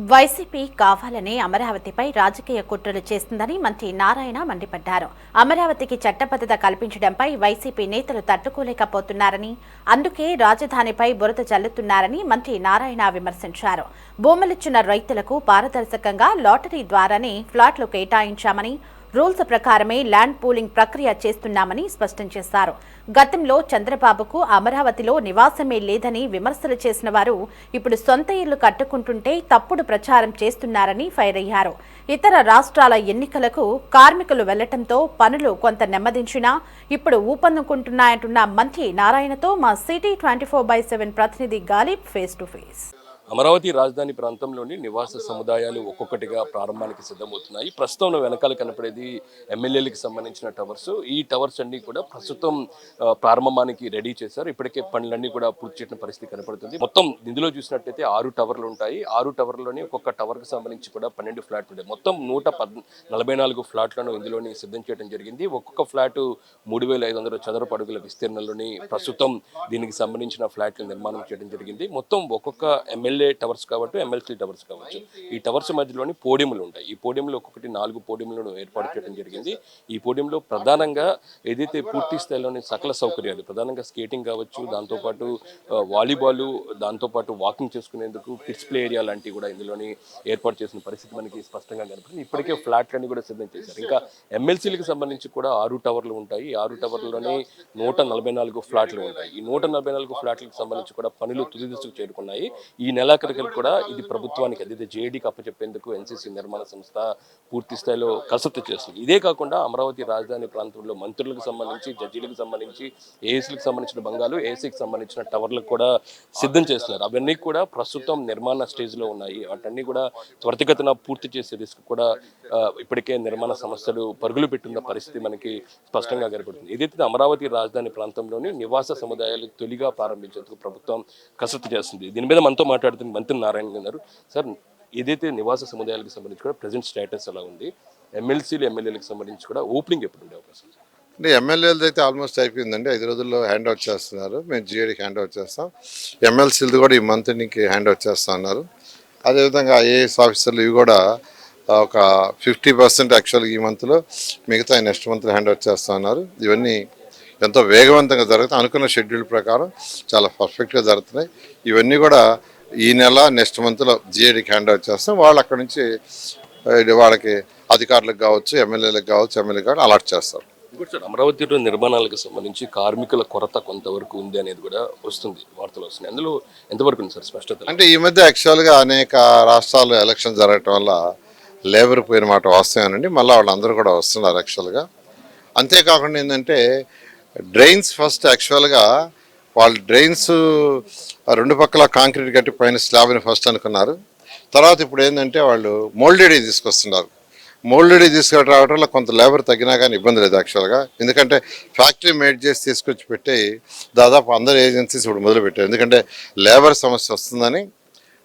YCP కావాలనే అమరావతిపై రాజకీయ కుట్రలు చేస్తుందని మంత్రి నారాయణ మండిపడ్డారు. అమరావతికి చట్టబద్ధత కల్పించడంపై వైసీపీ నేతలు తట్టుకోలేకపోతున్నారని, అందుకే రాజధానిపై బురద చల్లుతున్నారని మంత్రి నారాయణ విమర్శించారు. భూములిచ్చిన రైతులకు పారదర్శకంగా లాటరీ ద్వారానే ఫ్లాట్లు కేటాయించామని, రూల్స్ ప్రకారమే ల్యాండ్ పూలింగ్ ప్రక్రియ చేస్తున్నామని స్పష్టం చేశారు. గతంలో చంద్రబాబుకు అమరావతిలో నివాసమే లేదని విమర్శలు చేసిన వారు ఇప్పుడు సొంత ఇళ్లు కట్టుకుంటుంటే తప్పుడు ప్రచారం చేస్తున్నారని ఫైర్ అయ్యారు. ఇతర రాష్ట్రాల ఎన్నికలకు కార్మికులు వెళ్లటంతో పనులు కొంత నెమ్మదించినా ఇప్పుడు ఊపందుకుంటున్నాయంటున్న మంత్రి నారాయణతో మా సిటీ 24/7 ప్రతినిధి Ghalib face to face. Amaravati రాజధాని ప్రాంతంలోని నివాస సముదాయాలు ఒక్కొక్కటిగా ప్రారంభానికి సిద్ధమవుతున్నాయి. ప్రస్తుతం వెనకాల కనపడేది ఎమ్మెల్యేలకు సంబంధించిన టవర్స్. ఈ టవర్స్ అన్ని కూడా ప్రస్తుతం ప్రారంభానికి రెడీ చేశారు. ఇప్పటికే పనులన్నీ కూడా పూర్తి చేసిన పరిస్థితి కనపడుతుంది. మొత్తం ఇందులో చూసినట్టయితే 6 టవర్లు ఉంటాయి. 6 టవర్లోని ఒక్కొక్క టవర్కి సంబంధించి కూడా 12 ఫ్లాట్లు ఉంటాయి. మొత్తం 144 ఫ్లాట్లను ఇందులోని సిద్ధం చేయడం జరిగింది. ఒక్కొక్క ఫ్లాట్ 3500 చదరపు అడుగుల విస్తీర్ణంలోని ప్రస్తుతం దీనికి సంబంధించిన ఫ్లాట్ల నిర్మాణం చేయడం జరిగింది. మొత్తం ఒక్కొక్క ఎమ్మెల్యే టవర్స్ కావచ్చు, ఎమ్మెల్సీ టవర్స్ కావచ్చు, ఈ టవర్స్ మధ్యలోని పోడియంలు ఉంటాయి. ఈ పోడియంలో ఒక్కొక్కటి 4 పోడియంలను ఏర్పాటు చేయడం జరిగింది. ఈ పోడియంలో ప్రధానంగా ఏదైతే పూర్తి స్థాయిలోని సకల సౌకర్యాలు, ప్రధానంగా స్కేటింగ్ కావచ్చు, దాంతోపాటు వాలీబాల్, దాంతోపాటు వాకింగ్ చేసుకునేందుకు కిడ్స్ ప్లే ఏరియా లాంటివి కూడా ఇందులోని ఏర్పాటు చేసిన పరిస్థితి మనకి స్పష్టంగా కనపడుతుంది. ఇప్పటికే ఫ్లాట్లన్నీ కూడా సిద్ధం చేశారు. ఇంకా ఎమ్మెల్సీలకు సంబంధించి కూడా 6 టవర్లు ఉంటాయి. ఈ 6 టవర్లలోనే 144 ఫ్లాట్లు ఉంటాయి. ఈ 144 ఫ్లాట్లకు సంబంధించి కూడా పనులు తుది దశకు చేరుకున్నాయి. ఈ నెలాఖరికి కూడా ఇది ప్రభుత్వానికి అదే జేడీకి అప్పచెప్పేందుకు ఎన్సీసీ నిర్మాణ సంస్థ పూర్తి స్థాయిలో కసరత్తు చేస్తుంది. ఇదే కాకుండా అమరావతి రాజధాని ప్రాంతంలో మంత్రులకు సంబంధించి, జడ్జీలకు సంబంధించి, ఏఎస్లకు సంబంధించిన బంగాలు, ఏసీకి సంబంధించిన టవర్లకు కూడా సిద్ధం చేస్తున్నారు. అవన్నీ కూడా ప్రస్తుతం నిర్మాణ స్టేజ్లో ఉన్నాయి. వాటన్నీ కూడా త్వరితగతిన పూర్తి చేసే రిస్క్ కూడా ఇప్పటికే నిర్మాణ సంస్థలు పరుగులు పెట్టున్న పరిస్థితి మనకి స్పష్టంగా కనపడుతుంది. ఏదైతే అమరావతి రాజధాని ప్రాంతంలోని నివాస సముదాయాలు తొలిగా ప్రారంభించేందుకు ప్రభుత్వం కసరత్తు చేస్తుంది. దీని మీద మనతో మాట్లాడుతున్న మంత్రి నారాయణ గారు, సార్ ఏదైతే నివాస సముదాయాలకు సంబంధించి కూడా ప్రజెంట్ స్టేటస్ ఎలా ఉంది? ఎమ్మెల్సీలు, ఎమ్మెల్యేలకు సంబంధించి కూడా ఓపెనింగ్ ఎప్పుడు ఉండే అవకాశం? అంటే ఎమ్మెల్యేలది అయితే ఆల్మోస్ట్ అయిపోయిందండి. 5 రోజుల్లో హ్యాండ్ అవుట్ చేస్తున్నారు. మేము జిఏడికి హ్యాండ్ అవుట్ చేస్తాం. ఎమ్మెల్సీలది కూడా ఈ మంత్రికి హ్యాండ్ అవుట్ చేస్తా ఉన్నారు. అదేవిధంగా ఐఏఎస్ ఆఫీసర్లు ఇవి కూడా ఒక 50% యాక్చువల్గా ఈ మంత్లో, మిగతా నెక్స్ట్ మంత్లో హ్యాండ్ అవుట్ చేస్తూ ఉన్నారు. ఇవన్నీ ఎంతో వేగవంతంగా జరుగుతాయి. అనుకున్న షెడ్యూల్ ప్రకారం చాలా పర్ఫెక్ట్గా జరుగుతున్నాయి. ఇవన్నీ కూడా ఈ నెల నెక్స్ట్ మంత్లో జిఏడికి హ్యాండ్ అవుట్ చేస్తాం. వాళ్ళు అక్కడి నుంచి వాళ్ళకి అధికారులకు కావచ్చు, ఎమ్మెల్యేలకు కావచ్చు, ఎమ్మెల్యే కావచ్చు అలాట్ చేస్తారు. ఇంకోటి సార్, అమరావతిలో నిర్మాణాలకు సంబంధించి కార్మికుల కొరత కొంతవరకు ఉంది అనేది కూడా వస్తుంది, వార్తలు వస్తున్నాయి. అందులో ఎంతవరకు ఉంది సార్ స్పష్టత? అంటే ఈ మధ్య యాక్చువల్గా అనేక రాష్ట్రాల్లో ఎలక్షన్ జరగటం వల్ల లేబర్ పోయిన మాట వస్తాయనండి. మళ్ళీ వాళ్ళందరూ కూడా వస్తున్నారు యాక్చువల్గా. అంతేకాకుండా ఏంటంటే డ్రైన్స్ ఫస్ట్ యాక్చువల్గా వాళ్ళు డ్రైన్స్ 2 పక్కల కాంక్రీట్ కట్టి పైన స్లాబ్ని ఫస్ట్ అనుకున్నారు. తర్వాత ఇప్పుడు ఏంటంటే వాళ్ళు మోల్డెడ్ తీసుకొస్తున్నారు. మోల్డెడ్ తీసుకురావడం వల్ల కొంత లేబర్ తగ్గినా కానీ ఇబ్బంది లేదు యాక్చువల్గా. ఎందుకంటే ఫ్యాక్టరీ మేడ్ చేసి తీసుకొచ్చి పెట్టి దాదాపు అందరు ఏజెన్సీస్ ఇప్పుడు మొదలుపెట్టారు. ఎందుకంటే లేబర్ సమస్య వస్తుందని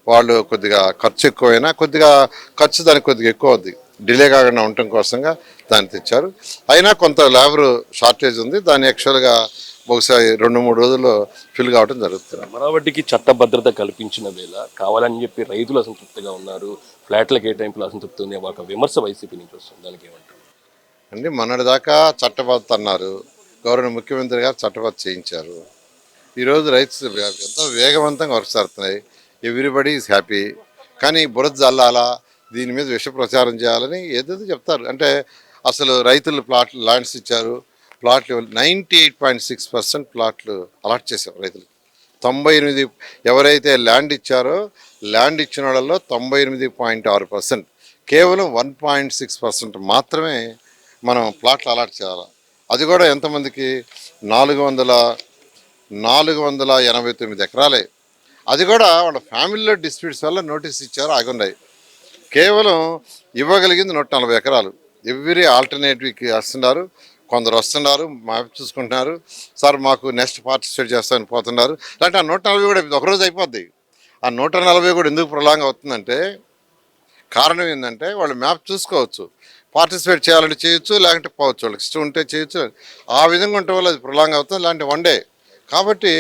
వాళ్ళు కొద్దిగా ఖర్చు ఎక్కువైనా కొద్దిగా ఖర్చు దానికి కొద్దిగా ఎక్కువ అవుద్ది, డిలే కాకుండా ఉండటం కోసంగా దాన్ని తెచ్చారు. అయినా కొంత లేబర్ షార్టేజ్ ఉంది. దాన్ని యాక్చువల్గా బహుశా 2-3 రోజుల్లో ఫిల్ కావడం జరుగుతుంది. అమరావతికి చట్టభద్రత కల్పించిన వేళ కావాలని చెప్పి రైతులు అసంతృప్తిగా ఉన్నారు, ఫ్లాట్ల కేటాయింపులు అసంతృప్తి ఉంది, ఒక విమర్శ వైసీపీ నుంచి వస్తుంది. దానికి ఏమంటారు అండి? మొన్నటిదాకా చట్టబద్ధత అన్నారు, గౌరవ ముఖ్యమంత్రి గారు చట్టబద్ధత చేయించారు. ఈరోజు రైతు ఎంతో వేగవంతంగా వర్క్ జరుగుతున్నాయి. Everybody is happy. కానీ బురద జల్లాలా, దీని మీద విష ప్రచారం చేయాలని ఏదైతే చెప్తారు. అంటే అసలు రైతులు ప్లాట్లు ల్యాండ్స్ ఇచ్చారు. ప్లాట్లు 98.6% ప్లాట్లు అలాట్ చేశారు రైతులు. 98 ఎవరైతే ల్యాండ్ ఇచ్చారో ల్యాండ్ ఇచ్చిన వాళ్ళలో 98.6%, కేవలం 1.6% మాత్రమే మనం ప్లాట్లు అలాట్ చేయాలి. అది కూడా ఎంతమందికి? 489 ఎకరాలే. అది కూడా వాళ్ళ ఫ్యామిలీలో డిస్ప్యూట్స్ వల్ల నోటీస్ ఇచ్చారు, ఆగున్నాయి. కేవలం ఇవ్వగలిగింది 140 ఎకరాలు. ఎవ్రీ ఆల్టర్నేటివ్కి వస్తున్నారు, కొందరు వస్తున్నారు, మ్యాప్ చూసుకుంటున్నారు, సార్ మాకు నెక్స్ట్ పార్టిసిపేట్ చేస్తామని పోతున్నారు. అంటే ఆ 140 కూడా ఒకరోజు అయిపోద్ది. ఆ 140 కూడా ఎందుకు ప్రొలాంగ్ అవుతుందంటే కారణం ఏంటంటే వాళ్ళు మ్యాప్ చూసుకోవచ్చు, పార్టిసిపేట్ చేయాలంటే చేయొచ్చు, లేకుంటే పోవచ్చు, వాళ్ళకి ఇష్టం ఉంటే చేయొచ్చు. ఆ విధంగా ఉండటం వల్ల అది ప్రొలాంగ్ అవుతుంది. ఇలాంటి 1 డే కాబట్టి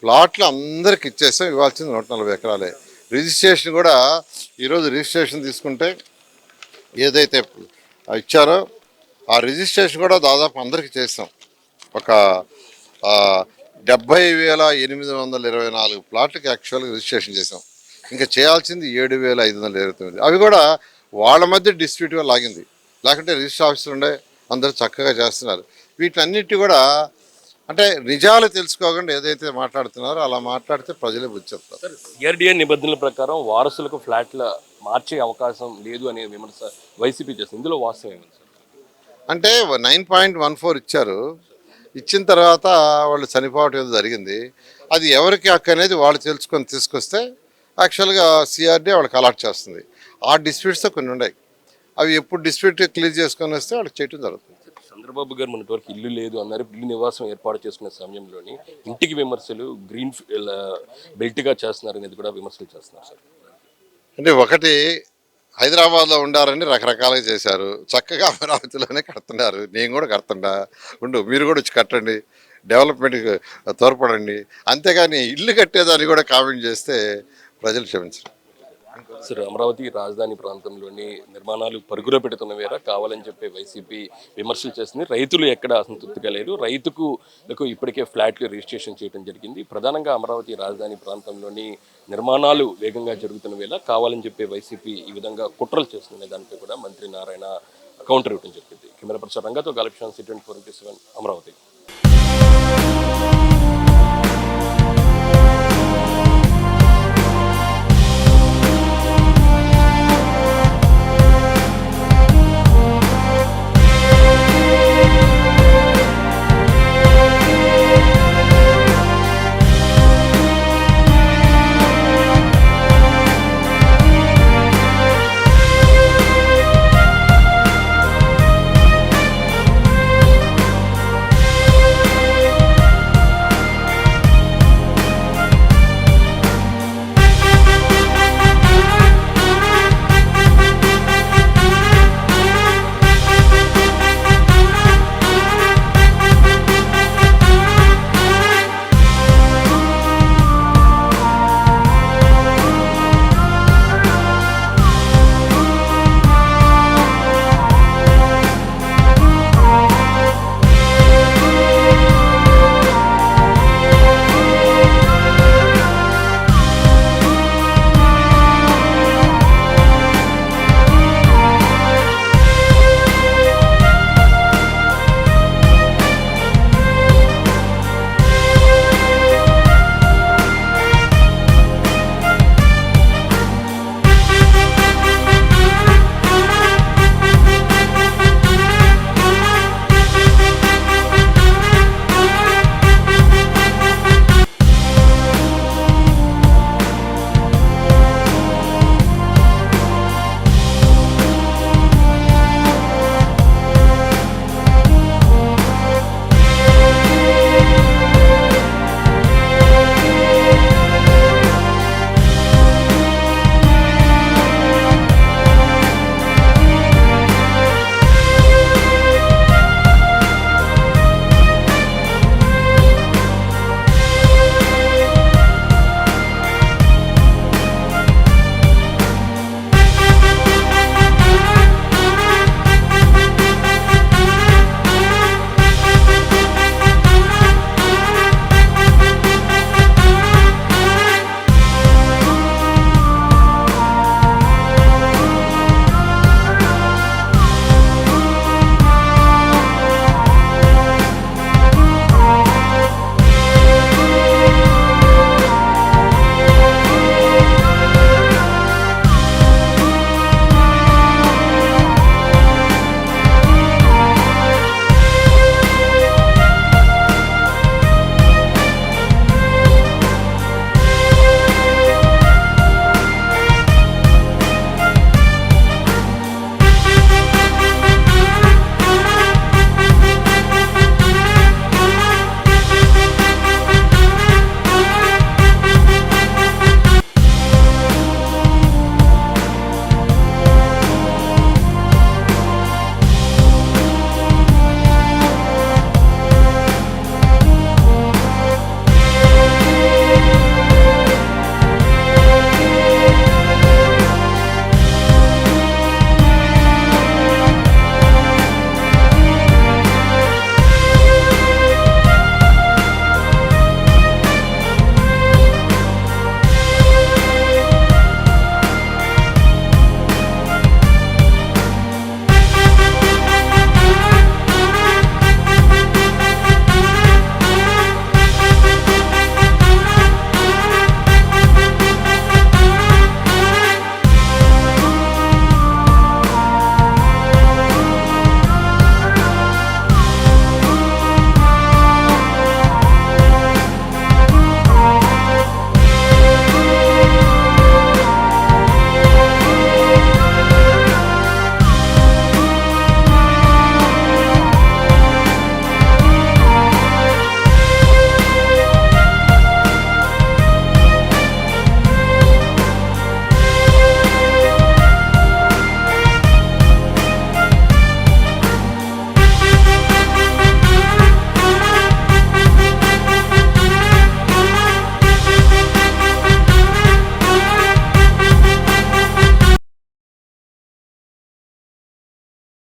ప్లాట్లు అందరికి ఇచ్చేసాం. ఇవ్వాల్సింది 140 ఎకరాలే. రిజిస్ట్రేషన్ కూడా ఈరోజు రిజిస్ట్రేషన్ తీసుకుంటే ఏదైతే ఇచ్చారో ఆ రిజిస్ట్రేషన్ కూడా దాదాపు అందరికీ చేసాం. ఒక 70,824 ప్లాట్లకి యాక్చువల్గా రిజిస్ట్రేషన్ చేసాం. ఇంకా చేయాల్సింది 7,529. అవి కూడా వాళ్ళ మధ్య డిస్ప్యూట్గా లాగింది, లేకుంటే రిజిస్టర్ ఆఫీసర్ ఉండే అందరూ చక్కగా చేస్తున్నారు. వీటన్నిటి కూడా అంటే నిజాలు తెలుసుకోకుండా ఏదైతే మాట్లాడుతున్నారో అలా మాట్లాడితే ప్రజలే బుద్ధి చెప్తారు. సిఆర్డీఏ నిబంధనల ప్రకారం వారసులకు ఫ్లాట్ల మార్చే అవకాశం లేదు అనే విమర్శ వైసీపీ చేస్తుంది. ఇందులో వాస్తవం ఏమి సార్? అంటే 9.14 ఇచ్చారు. ఇచ్చిన తర్వాత వాళ్ళు చనిపోవటం ఏదో జరిగింది. అది ఎవరికి హక్కు అనేది వాళ్ళు తెలుసుకొని తీసుకొస్తే యాక్చువల్గా సిఆర్డీ వాళ్ళకి అలాట్ చేస్తుంది. ఆ డిస్ప్యూట్స్తో కొన్ని ఉన్నాయి. అవి ఎప్పుడు డిస్ప్యూట్ క్లియర్ చేసుకొని వస్తే వాళ్ళకి చేయటం జరుగుతుంది. చంద్రబాబు గారు మొన్నటి వరకు ఇల్లు లేదు అన్నారు. ఇల్లు నివాసం ఏర్పాటు చేసుకునే సమయంలోని ఇంటికి విమర్శలు గ్రీన్ బెల్ట్గా చేస్తున్నారు అనేది కూడా విమర్శలు చేస్తున్నారు సార్. అంటే ఒకటి హైదరాబాద్లో ఉండారని రకరకాలుగా చేశారు. చక్కగా అమరావతిలోనే కడుతున్నారు. నేను కూడా కడుతుండా, మీరు కూడా వచ్చి కట్టండి, డెవలప్మెంట్కి తోడ్పడండి. అంతేగాని ఇల్లు కట్టేదాన్ని కూడా కామెంట్ చేస్తే ప్రజలు క్షమించరు. సార్, అమరావతి రాజధాని ప్రాంతంలోని నిర్మాణాలు పరుగులో పెడుతున్న వేర కావాలని చెప్పి వైసీపీ విమర్శలు చేస్తుంది. రైతులు ఎక్కడ అసంతృప్తిగా లేరు. రైతుకు ఇప్పటికే ఫ్లాట్లు రిజిస్ట్రేషన్ చేయడం జరిగింది. ప్రధానంగా అమరావతి రాజధాని ప్రాంతంలోని నిర్మాణాలు వేగంగా జరుగుతున్న వేళ కావాలని చెప్పి వైసీపీ ఈ విధంగా కుట్రలు చేస్తున్న దానిపై కూడా మంత్రి నారాయణ కౌంటర్ ఇవ్వడం జరిగింది. కెమెరా పర్సన్ రంగతో గలక్షాన్ C24 అమరావతి.